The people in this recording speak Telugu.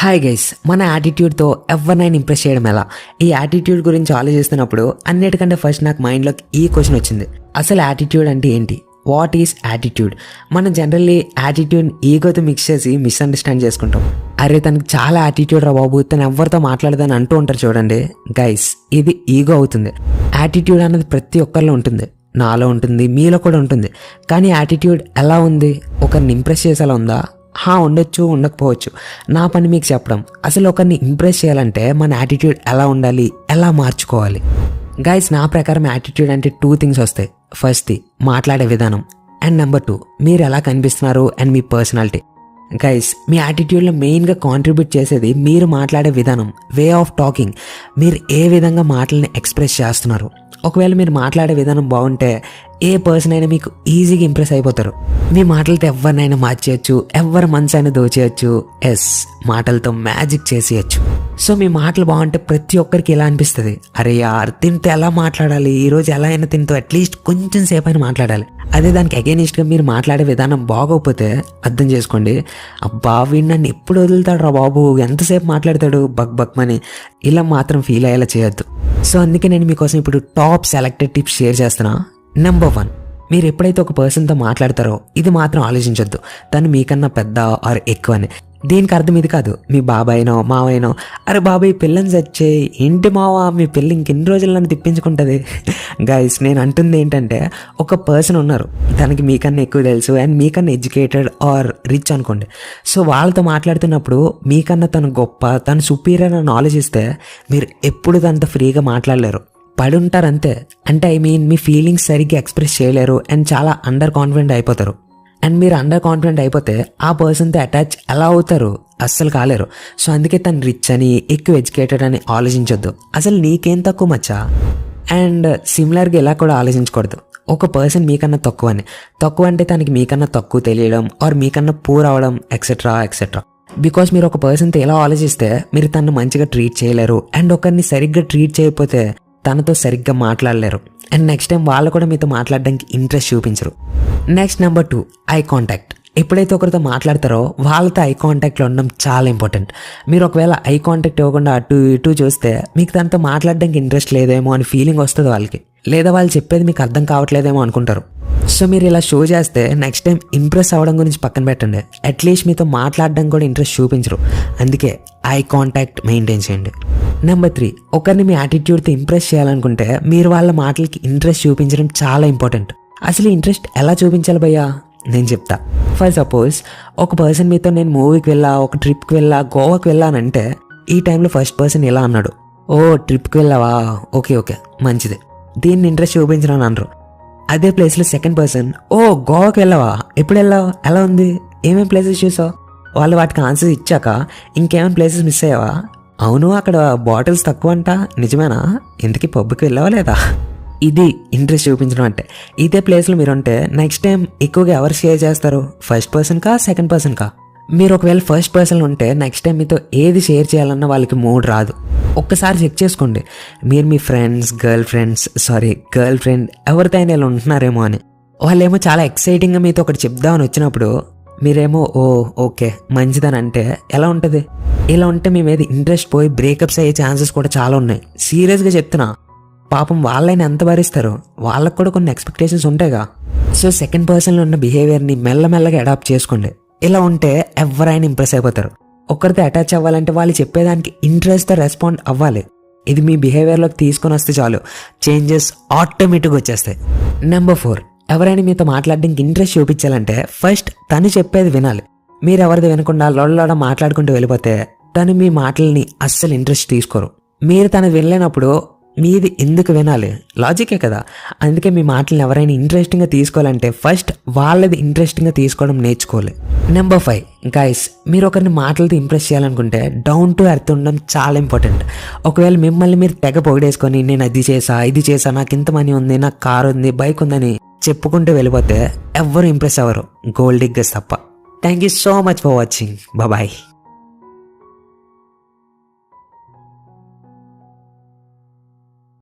హాయ్ గైస్, మన యాటిట్యూడ్తో ఎవరినైనా ఇంప్రెస్ చేయడం ఎలా? ఈ యాటిట్యూడ్ గురించి ఆలోచిస్తున్నప్పుడు అన్నిటికంటే ఫస్ట్ నాకు మైండ్లోకి ఈ క్వశ్చన్ వచ్చింది. అసలు యాటిట్యూడ్ అంటే ఏంటి? What is attitude? మనం జనరల్లీ యాటిట్యూడ్ ఈగోతో మిక్స్ చేసి మిస్అండర్స్టాండ్ చేసుకుంటాం. అరే తనకు చాలా యాటిట్యూడ్ రా బాబు, తను ఎవరితో మాట్లాడదని అంటూ ఉంటారు చూడండి. గైస్, ఇది ఈగో అవుతుంది. యాటిట్యూడ్ అన్నది ప్రతి ఒక్కరిలో ఉంటుంది, నాలో ఉంటుంది, మీలో కూడా ఉంటుంది. కానీ యాటిట్యూడ్ ఎలా ఉంది? ఒకరిని ఇంప్రెస్ చేసేలా ఉందా? ఉండొచ్చు, ఉండకపోవచ్చు. నా పని మీకు చెప్పడం. అసలు ఒకరిని ఇంప్రెస్ చేయాలంటే మన యాటిట్యూడ్ ఎలా ఉండాలి, ఎలా మార్చుకోవాలి? గైస్, నా ప్రకారం యాటిట్యూడ్ అంటే 2 things వస్తాయి. ఫస్ట్ది మాట్లాడే విధానం, అండ్ నెంబర్ 2 మీరు ఎలా కనిపిస్తున్నారు అండ్ మీ పర్సనాలిటీ. గైస్, మీ యాటిట్యూడ్లో మెయిన్గా కాంట్రిబ్యూట్ చేసేది మీరు మాట్లాడే విధానం, వే ఆఫ్ టాకింగ్. మీరు ఏ విధంగా మాటల్ని ఎక్స్ప్రెస్ చేస్తున్నారు. ఒకవేళ మీరు మాట్లాడే విధానం బాగుంటే ఏ పర్సన్ అయినా మీకు ఈజీగా ఇంప్రెస్ అయిపోతారు. మీ మాటలతో ఎవరినైనా మార్చేయచ్చు, ఎవరి మనసు అయినా దోచేయచ్చు. మాటలతో మ్యాజిక్ చేసేయచ్చు. సో మీ మాటలు బాగుంటే ప్రతి ఒక్కరికి ఎలా అనిపిస్తుంది, అరే యార్ తింటే ఎలా మాట్లాడాలి, ఈరోజు ఎలా అయినా తింటూ అట్లీస్ట్ కొంచెం సేపు అయినా మాట్లాడాలి. అదే దానికి అగెనిస్ట్గా మీరు మాట్లాడే విధానం బాగోకపోతే అర్థం చేసుకోండి, అబ్బా వీడు నన్ను ఎప్పుడు వదులుతాడు రా బాబు, ఎంతసేపు మాట్లాడతాడు బక్ బక్మని, ఇలా మాత్రం ఫీల్ అయ్యేలా చేయొద్దు. సో అందుకే నేను మీకోసం ఇప్పుడు టాప్ సెలెక్టెడ్ టిప్స్ షేర్ చేస్తున్నా. నెంబర్ 1, మీరు ఎప్పుడైతే ఒక పర్సన్తో మాట్లాడతారో ఇది మాత్రం ఆలోచించొద్దు తను మీకన్నా పెద్ద ఆర్ ఎక్కువ అని. దీనికి అర్థం ఇది కాదు, మీ బాబాయినో మావైనో, అరే బాబాయ్ పిల్లని చచ్చే ఏంటి మావా మీ పిల్లి ఇంకెన్ని రోజులు నన్ను తిప్పించుకుంటుంది. గైస్, నేను అంటుంది ఏంటంటే, ఒక పర్సన్ ఉన్నారు, తనకి మీకన్నా ఎక్కువ తెలుసు అండ్ మీకన్నా ఎడ్యుకేటెడ్ ఆర్ రిచ్ అనుకోండి. సో వాళ్ళతో మాట్లాడుతున్నప్పుడు మీకన్నా తను గొప్ప, తను సుపీరియర్ అని ఆలోచిస్తే మీరు ఎప్పుడు తనతో ఫ్రీగా మాట్లాడలేరు, పడి ఉంటారు అంతే. అంటే మీ ఫీలింగ్స్ సరిగ్గా ఎక్స్ప్రెస్ చేయలేరు అండ్ చాలా అండర్ కాన్ఫిడెంట్ అయిపోతారు. అండ్ మీరు అండర్ కాన్ఫిడెంట్ అయిపోతే ఆ పర్సన్తో అటాచ్ ఎలా అవుతారు? అస్సలు కాలేరు. సో అందుకే తను రిచ్ అని, ఎక్కువ ఎడ్యుకేటెడ్ అని ఆలోచించొద్దు. అసలు నీకేం తక్కువ మచ్చా? అండ్ సిమిలర్గా ఇలా కూడా ఆలోచించకూడదు, ఒక పర్సన్ మీకన్నా తక్కువ అంటే తనకి మీకన్నా తక్కువ తెలియడం ఆర్ మీకన్నా పూర్ అవడం ఎక్సెట్రా. బికాస్ మీరు ఒక పర్సన్తో ఎలా ఆలోచిస్తే మీరు తనను మంచిగా ట్రీట్ చేయలేరు అండ్ ఒకరిని సరిగ్గా ట్రీట్ చేయకపోతే తనతో సరిగ్గా మాట్లాడలేరు అండ్ నెక్స్ట్ టైం వాళ్ళు కూడా మీతో మాట్లాడడానికి ఇంట్రెస్ట్ చూపించరు. Next number 2, eye contact. ఎప్పుడైతే ఒకరితో మాట్లాడతారో వాళ్ళతో ఐ కాంటాక్ట్లో ఉండడం చాలా ఇంపార్టెంట్. మీరు ఒకవేళ ఐ కాంటాక్ట్ ఇవ్వకుండా అటు ఇటు చూస్తే మీకు తనతో మాట్లాడడానికి ఇంట్రెస్ట్ లేదేమో అని ఫీలింగ్ వస్తుంది వాళ్ళకి, లేదా వాళ్ళు చెప్పేది మీకు అర్థం కావట్లేదేమో అనుకుంటారు. సో మీరు ఇలా షో చేస్తే నెక్స్ట్ టైం ఇంప్రెస్ అవ్వడం గురించి పక్కన పెట్టండి, అట్లీస్ట్ మీతో మాట్లాడడం కూడా ఇంట్రెస్ట్ చూపించరు. అందుకే ఐ కాంటాక్ట్ మెయింటైన్ చేయండి. నెంబర్ 3, ఒకరిని మీ యాటిట్యూడ్తో ఇంప్రెస్ చేయాలనుకుంటే మీరు వాళ్ళ మాటలకి ఇంట్రెస్ట్ చూపించడం చాలా ఇంపార్టెంట్. అసలు ఇంట్రెస్ట్ ఎలా చూపించాలి భయ్యా? నేను చెప్తా. ఫర్ సపోజ్ ఒక పర్సన్ మీతో నేను మూవీకి వెళ్ళా, ఒక ట్రిప్కి వెళ్ళా, గోవాకి వెళ్ళానంటే ఈ టైంలో ఫస్ట్ పర్సన్ ఇలా అన్నాడు, ఓ ట్రిప్కి వెళ్ళావా, ఓకే మంచిది, దీన్ని ఇంట్రెస్ట్ చూపించడం అనరు. అదే ప్లేస్లో సెకండ్ పర్సన్, ఓ గోవాకి వెళ్ళావా, ఎప్పుడు వెళ్ళావు, ఎలా ఉంది, ఏమేమి ప్లేసెస్ చూసావు, వాళ్ళు వాటికి ఆన్సర్స్ ఇచ్చాక ఇంకేమైనా ప్లేసెస్ మిస్ అయ్యావా, అవును అక్కడ బాటిల్స్ తక్కువ అంట, నిజమేనా, ఇంతకీ పబ్కి వెళ్ళావా లేదా. ఇది ఇంట్రెస్ట్ చూపించడం అంటే. ఇదే ప్లేస్లో మీరు ఉంటే నెక్స్ట్ టైం ఎక్కువగా ఎవరు షేర్ చేస్తారు, ఫస్ట్ పర్సన్కా సెకండ్ పర్సన్కా? మీరు ఒకవేళ ఫస్ట్ పర్సన్ ఉంటే నెక్స్ట్ టైం మీతో ఏది షేర్ చేయాలన్నా వాళ్ళకి మూడ్ రాదు. ఒక్కసారి చెక్ చేసుకోండి, మీరు మీ గర్ల్ ఫ్రెండ్ ఎవరితో అయినా ఇలా ఉంటున్నారేమో అని. వాళ్ళేమో చాలా ఎక్సైటింగ్గా మీతో ఒకటి చెప్దామని వచ్చినప్పుడు మీరేమో ఓకే మంచిదని అంటే ఎలా ఉంటుంది? ఇలా ఉంటే మీ మీద ఇంట్రెస్ట్ పోయి బ్రేకప్స్ అయ్యే ఛాన్సెస్ కూడా చాలా ఉన్నాయి. సీరియస్గా చెప్తున్నా, పాపం వాళ్ళైనా ఎంత భరిస్తారు, వాళ్ళకు కూడా కొన్ని ఎక్స్పెక్టేషన్స్ ఉంటాయిగా. సో సెకండ్ పర్సన్లో ఉన్న బిహేవియర్ని మెల్లమెల్లగా అడాప్ట్ చేసుకోండి. ఇలా ఉంటే ఎవరైనా ఇంప్రెస్ అయిపోతారు. ఒకరితో అటాచ్ అవ్వాలంటే వాళ్ళు చెప్పేదానికి ఇంట్రెస్ట్తో రెస్పాండ్ అవ్వాలి. ఇది మీ బిహేవియర్లోకి తీసుకొని వస్తే చాలు, చేంజెస్ ఆటోమేటిక్గా వచ్చేస్తాయి. నెంబర్ 4, ఎవరైనా మీతో మాట్లాడడానికి ఇంట్రెస్ట్ చూపించాలంటే ఫస్ట్ తను చెప్పేది వినాలి. మీరు ఎవరిది వినకుండా లొడలోడ మాట్లాడుకుంటూ వెళ్ళిపోతే తను మీ మాటల్ని అస్సలు ఇంట్రెస్ట్ తీసుకోరు. మీరు తను వినలేనప్పుడు మీది ఎందుకు వినాలి? లాజికే కదా. అందుకే మీ మాటలను ఎవరైనా ఇంట్రెస్టింగ్గా తీసుకోవాలంటే ఫస్ట్ వాళ్ళది ఇంట్రెస్టింగ్గా తీసుకోవడం నేర్చుకోవాలి. నెంబర్ 5, గైస్, మీరు ఒకరిని మాటలతో ఇంప్రెస్ చేయాలనుకుంటే డౌన్ టు ఎర్త్ ఉండడం చాలా ఇంపార్టెంట్. ఒకవేళ మిమ్మల్ని మీరు తెగ పొగిడేసుకొని నేను అది చేసా ఇది చేసా, నాకు ఇంత మనీ ఉంది, నాకు కార్ ఉంది, బైక్ ఉందని చెప్పుకుంటూ వెళ్ళిపోతే ఎవ్వరు ఇంప్రెస్ అవ్వరు, గోల్డ్ డిగ్గర్స్ తప్ప. Thank you so much for watching. Bye.